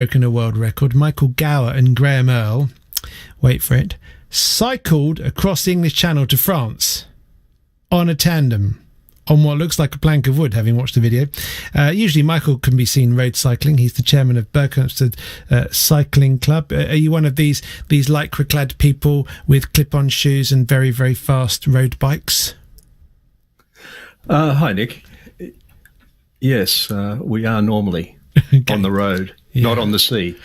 broken a world record. Michael Gower and Graham Earl, wait for it, cycled across the English Channel to France on a tandem on what looks like a plank of wood, having watched the video. Usually Michael can be seen road cycling. He's the chairman of Berkhamsted Cycling Club. Are you one of these lycra-clad people with clip-on shoes and very, very fast road bikes? Hi, Nick. Yes, we are normally okay. On the road. Yeah. Not on the sea.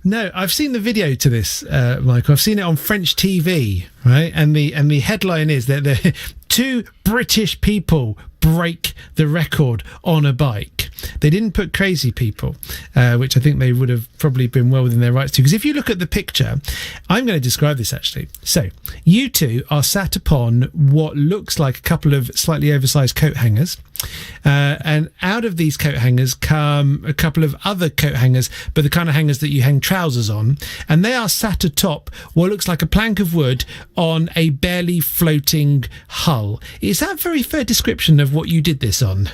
No, I've seen the video to this, Michael. I've seen it on French TV, right? And the headline is that the two British people break the record on a bike. They didn't put crazy people, which I think they would have probably been well within their rights to. Because if you look at the picture, I'm going to describe this actually. So you two are sat upon what looks like a couple of slightly oversized coat hangers. And out of these coat hangers come a couple of other coat hangers, but the kind of hangers that you hang trousers on. And they are sat atop what looks like a plank of wood on a barely floating hull. Is that a very fair description of what you did this on?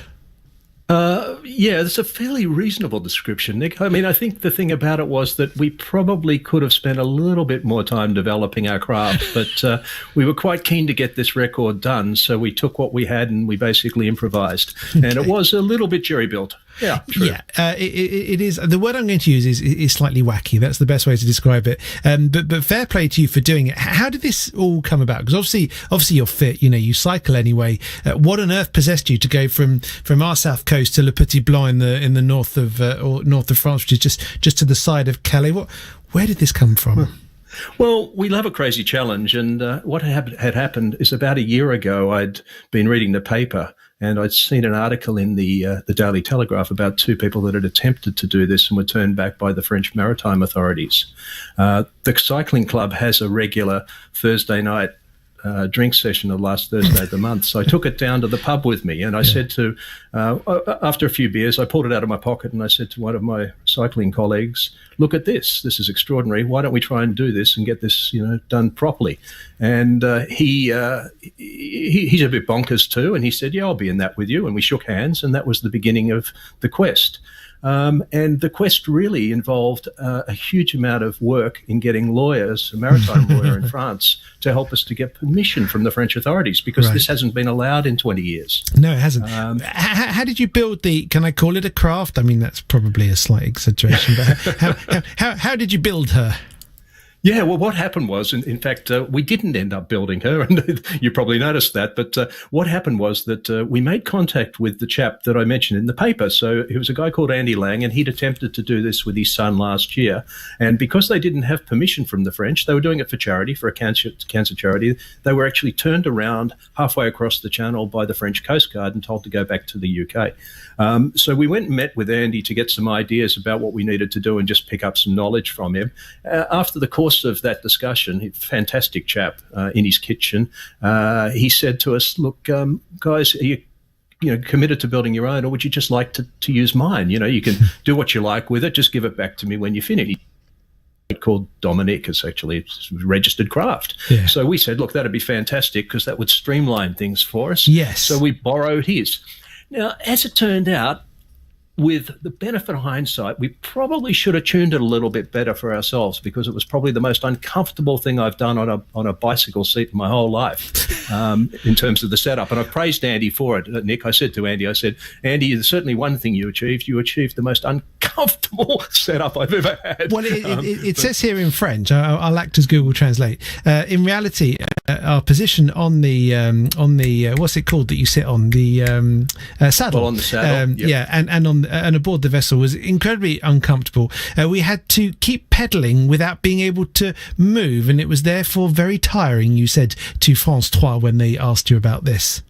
Yeah, it's a fairly reasonable description, Nick. I mean, I think the thing about it was that we probably could have spent a little bit more time developing our craft, but we were quite keen to get this record done, so we took what we had and we basically improvised. Okay. And it was a little bit jury-built. Yeah, true. Yeah, it is. The word I'm going to use is slightly wacky. That's the best way to describe it. But fair play to you for doing it. How did this all come about? Because obviously you're fit. You know, you cycle anyway. What on earth possessed you to go from our south coast to Le Petit Blanc in the north of France, which is just to the side of Calais? Where did this come from? Well, we love a crazy challenge, and what had happened is about a year ago I'd been reading the paper and I'd seen an article in the Daily Telegraph about two people that had attempted to do this and were turned back by the French maritime authorities. The cycling club has a regular Thursday night drink session the last Thursday of the month. So I took it down to the pub with me, and I said to, after a few beers, I pulled it out of my pocket and I said to one of my cycling colleagues, "Look at this. This is extraordinary. Why don't we try and do this and get this, done properly?" And he's a bit bonkers too, and he said, "Yeah, I'll be in that with you." And we shook hands, and that was the beginning of the quest. And the quest really involved a huge amount of work in getting lawyers, a maritime lawyer in France, to help us to get permission from the French authorities, because this hasn't been allowed in 20 years. No, it hasn't. How did you build can I call it a craft? I mean, that's probably a slight exaggeration, but how did you build her? Yeah, well, what happened was, in fact, we didn't end up building her, and you probably noticed that, but what happened was that we made contact with the chap that I mentioned in the paper. So it was a guy called Andy Lang, and he'd attempted to do this with his son last year. And because they didn't have permission from the French, they were doing it for charity, for a cancer charity. They were actually turned around halfway across the channel by the French Coast Guard and told to go back to the UK. So we went and met with Andy to get some ideas about what we needed to do and just pick up some knowledge from him. After the course of that discussion, fantastic chap in his kitchen, he said to us, "Look, guys, are you committed to building your own, or would you just like to use mine? You can do what you like with it. Just give it back to me when you finish." It's called Dominique. It's actually a registered craft. Yeah. So we said, "Look, that'd be fantastic because that would streamline things for us." Yes. So we borrowed his. Now, as it turned out, with the benefit of hindsight, we probably should have tuned it a little bit better for ourselves, because it was probably the most uncomfortable thing I've done on a bicycle seat in my whole life in terms of the setup. And I praised Andy for it, Nick. I said to Andy, Andy, there's certainly one thing you achieved. You achieved the most uncomfortable setup I've ever had. Well, it says here in French, I'll act as Google Translate. In reality, our position on the what's it called that you sit on, the saddle. Well, on the saddle, yeah, and aboard the vessel was incredibly uncomfortable. We had to keep pedaling without being able to move, and it was therefore very tiring, you said to France 3 when they asked you about this.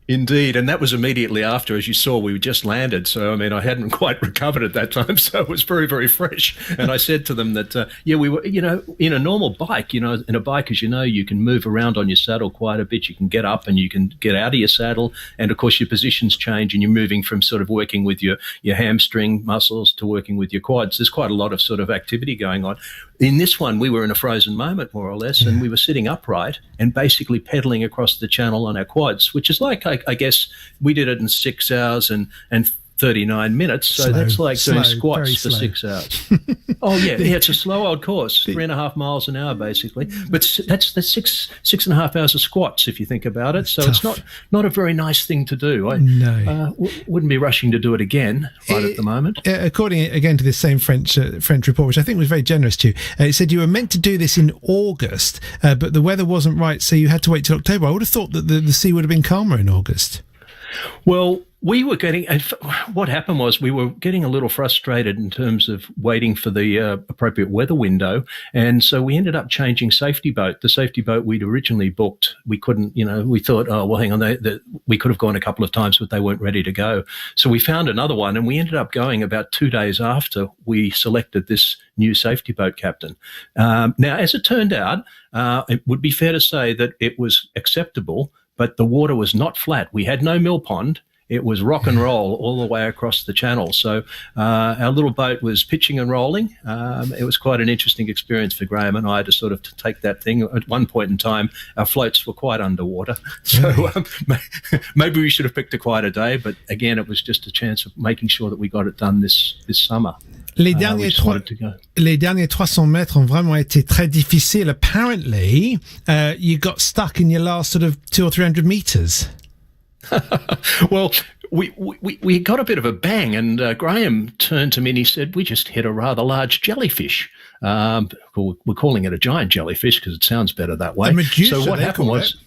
Indeed, and that was immediately after, as you saw, we just landed. So, I mean, I hadn't quite recovered at that time, so it was very, very fresh. And I said to them that, we were, in a normal bike, in a bike, as you know, you can move around on your saddle quite a bit. You can get up and you can get out of your saddle. And, of course, your positions change and you're moving from sort of working with your hamstring muscles to working with your quads. There's quite a lot of sort of activity going on. In this one, we were in a frozen moment, more or less, and we were sitting upright and basically pedaling across the channel on our quads, which is like, I guess, we did it in 6 hours and 39 minutes. So that's like doing squats for 6 hours. Oh, yeah. It's a slow old course, 3.5 miles an hour, basically. But that's 6.5 hours of squats, if you think about it. So it's not a very nice thing to do. I wouldn't be rushing to do it again at the moment. According, again, to this same French report, which I think was very generous to you, it said you were meant to do this in August, but the weather wasn't right, so you had to wait till October. I would have thought that the sea would have been calmer in August. Well, what happened was we were getting a little frustrated in terms of waiting for the appropriate weather window. And so we ended up changing safety boat. The safety boat we'd originally booked, we couldn't, we thought, oh, well, hang on, we could have gone a couple of times, but they weren't ready to go. So we found another one, and we ended up going about 2 days after we selected this new safety boat captain. Now, as it turned out, it would be fair to say that it was acceptable, but the water was not flat. We had no mill pond. It was rock and roll all the way across the channel. So our little boat was pitching and rolling. It was quite an interesting experience for Graham and I to sort of take that thing. At one point in time, our floats were quite underwater. So maybe we should have picked a quieter day. But again, it was just a chance of making sure that we got it done this summer. Les derniers 300 mètres ont vraiment été très difficiles. Apparently, you got stuck in your last sort of 200 or 300 meters. Well, we got a bit of a bang, and Graham turned to me and he said, "We just hit a rather large jellyfish." We're calling it a giant jellyfish because it sounds better that way. A Medusa, so what happened was,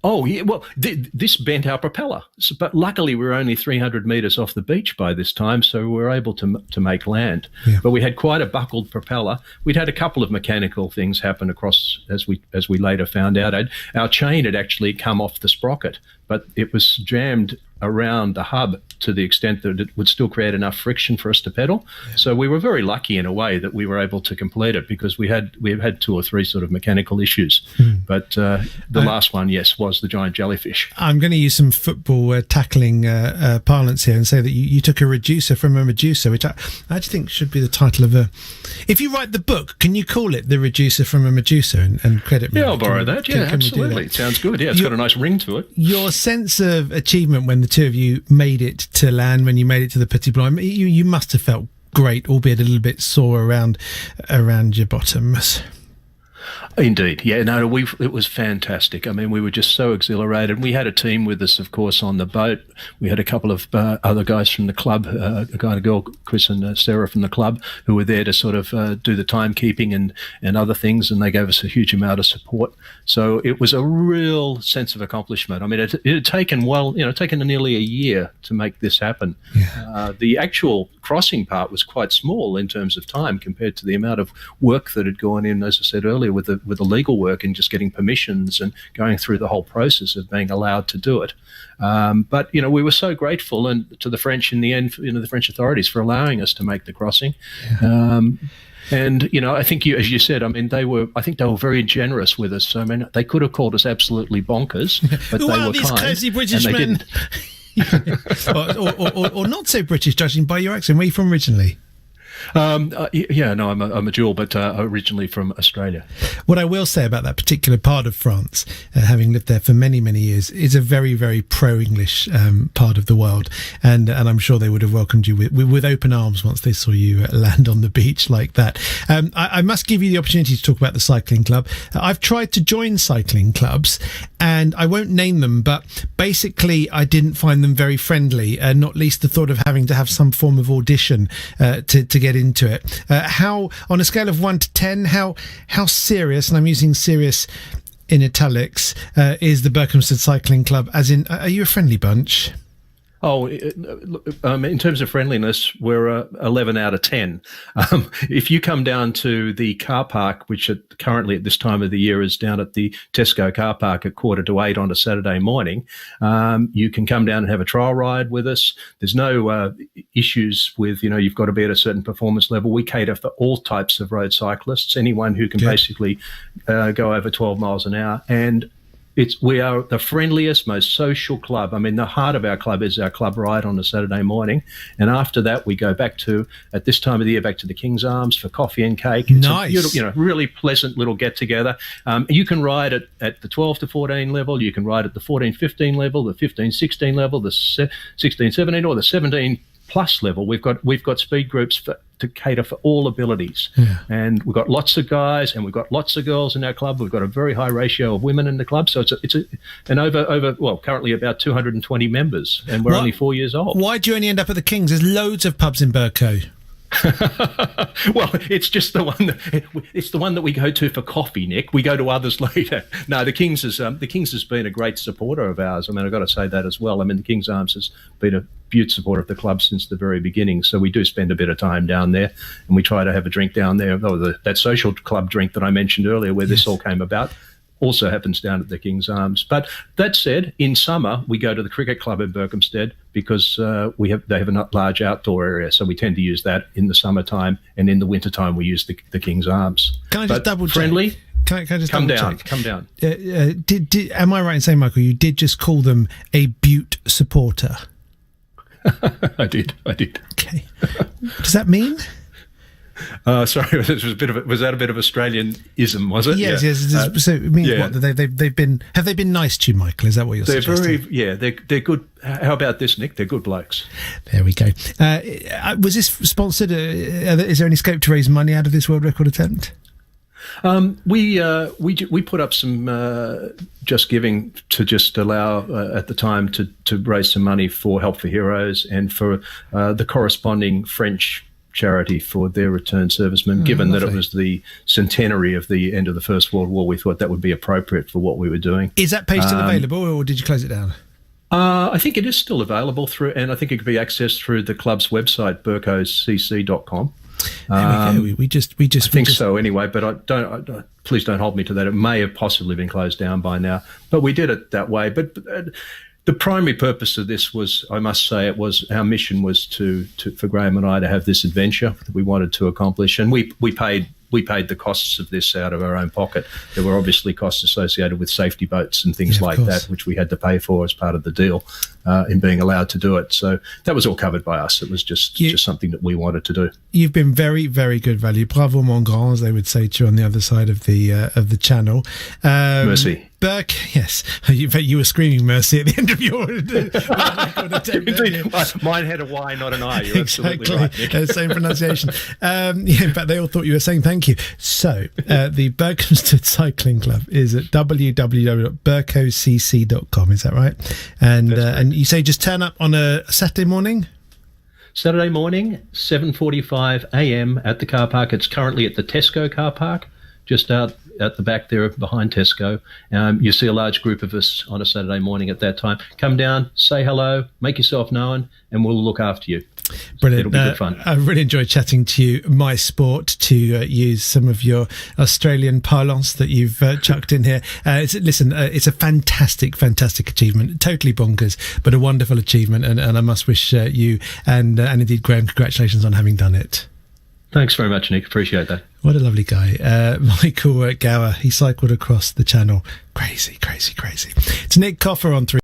oh yeah, well, this bent our propeller, but luckily we were only 300 meters off the beach by this time, so we were able to make land. Yeah. But we had quite a buckled propeller. We'd had a couple of mechanical things happen across, as we later found out. Our chain had actually come off the sprocket, but it was jammed around the hub to the extent that it would still create enough friction for us to pedal. Yeah. So we were very lucky in a way that we were able to complete it, because we had 2 or 3 sort of mechanical issues. But the last one, yes, was the giant jellyfish. I'm going to use some football tackling parlance here and say that you took a reducer from a Medusa, which I actually think should be the title of a... If you write the book, can you call it The Reducer from a Medusa and credit me? Yeah, I'll borrow that. Yeah, absolutely. It sounds good. Yeah, it's got a nice ring to it. Your sense of achievement when the two of you made it to land, when you made it to the Petit Blanc, you must have felt great, albeit a little bit sore around your bottoms. Indeed. Yeah, no, it was fantastic. I mean, we were just so exhilarated. We had a team with us, of course, on the boat. We had a couple of other guys from the club, a guy and a girl, Chris and Sarah from the club, who were there to sort of do the timekeeping and other things, and they gave us a huge amount of support. So it was a real sense of accomplishment. I mean, it had taken nearly a year to make this happen. Yeah. The actual crossing part was quite small in terms of time compared to the amount of work that had gone in, as I said earlier, with the legal work and just getting permissions and going through the whole process of being allowed to do it. But we were so grateful to the French in the end, the French authorities, for allowing us to make the crossing. Yeah. And I think as you said, I mean, they were very generous with us. I mean, they could have called us absolutely bonkers, but they were these kind. Crazy British and they men. Didn't. or not so British, judging by your accent. Where are you from originally? I'm a dual, but originally from Australia. What I will say about that particular part of France, having lived there for many, many years, is a very, very pro-English part of the world, and I'm sure they would have welcomed you with open arms once they saw you land on the beach like that. I must give you the opportunity to talk about the cycling club. I've tried to join cycling clubs, and I won't name them, but basically I didn't find them very friendly, not least the thought of having to have some form of audition to get into it. How, on a scale of 1 to 10, how serious, and I'm using serious in italics, is the Berkhamsted Cycling Club? As in, are you a friendly bunch? Oh, in terms of friendliness, we're 11 out of 10. If you come down to the car park, which currently at this time of the year is down at the Tesco car park at 7:45 on a Saturday morning, you can come down and have a trial ride with us. There's no issues with, you've got to be at a certain performance level. We cater for all types of road cyclists, anyone who can basically go over 12 miles an hour. And we are the friendliest, most social club. I mean, the heart of our club is our club ride on a Saturday morning. And after that, we go back to, at this time of the year, back to the King's Arms for coffee and cake. It's nice. A beautiful, really pleasant little get-together. You can ride at the 12 to 14 level. You can ride at the 14-15 level, the 15-16 level, the 16-17, or the plus level, we've got speed groups to cater for all abilities, and we've got lots of guys and we've got lots of girls in our club. We've got a very high ratio of women in the club, so currently about 220 members, and we're only 4 years old. Why do you only end up at the Kings? There's loads of pubs in Berkhamsted. Well, it's just the one that we go to for coffee, Nick. We go to others later. No, the Kings has been a great supporter of ours. I mean, I've got to say that as well. I mean, the Kings Arms has been a huge supporter of the club since the very beginning. So we do spend a bit of time down there, and we try to have a drink down there. That social club drink that I mentioned earlier, where this all came about, also happens down at the King's Arms. But that said, in summer we go to the cricket club in Berkhamsted because they have a large outdoor area, so we tend to use that in the summertime, and in the wintertime we use the King's Arms. Can I just double check? Friendly? Can I just come double down? check? Come down. Am I right in saying, Michael, you did just call them a Butte supporter? I did. Okay. What does that mean? Sorry, was that a bit of Australian-ism, was it? Yes. So it means what? Have they been nice to you, Michael? Is that what you're suggesting? They're good. How about this, Nick? They're good blokes. There we go. Was this sponsored? Is there any scope to raise money out of this world record attempt? We put up some Just Giving to just allow at the time to raise some money for Help for Heroes and for the corresponding French charity for their returned servicemen. Given that it was the centenary of the end of the First World War, we thought that would be appropriate for what we were doing. Is that page still available, or did you close it down? I think it is still available and I think it can be accessed through the club's website, berkocc.com. There we go. We just think so anyway, but please don't hold me to that. It may have possibly been closed down by now, but we did it that way. But the primary purpose of this was, I must say, our mission was for Graham and I to have this adventure that we wanted to accomplish, and we paid the costs of this out of our own pocket. There were obviously costs associated with safety boats and things like that, which we had to pay for as part of the deal in being allowed to do it. So that was all covered by us. It was just something that we wanted to do. You've been very, very good value. Bravo, mon grand, as they would say to you on the other side of the channel. Merci. Burke, yes. You were screaming mercy at the end of your... Indeed. Mine had a Y, not an I. You're absolutely right, Nick. Same pronunciation. In fact, they all thought you were saying thank you. So, the Berkhamsted Cycling Club is at www.berkocc.com. Is that right? And you say just turn up on a Saturday morning? Saturday morning, 7:45 a.m. at the car park. It's currently at the Tesco car park, just out at the back there behind Tesco. You see a large group of us on a Saturday morning at that time. Come down, say hello, make yourself known, and we'll look after you. Brilliant. It'll be good fun. I really enjoyed chatting to you. My sport, to use some of your Australian parlance that you've chucked in here. It's a fantastic achievement. Totally bonkers, but a wonderful achievement. And I must wish you and indeed Graham congratulations on having done it. Thanks very much, Nick. Appreciate that. What a lovely guy. Michael Gower, he cycled across the channel. Crazy. It's Nick Coffer on 3.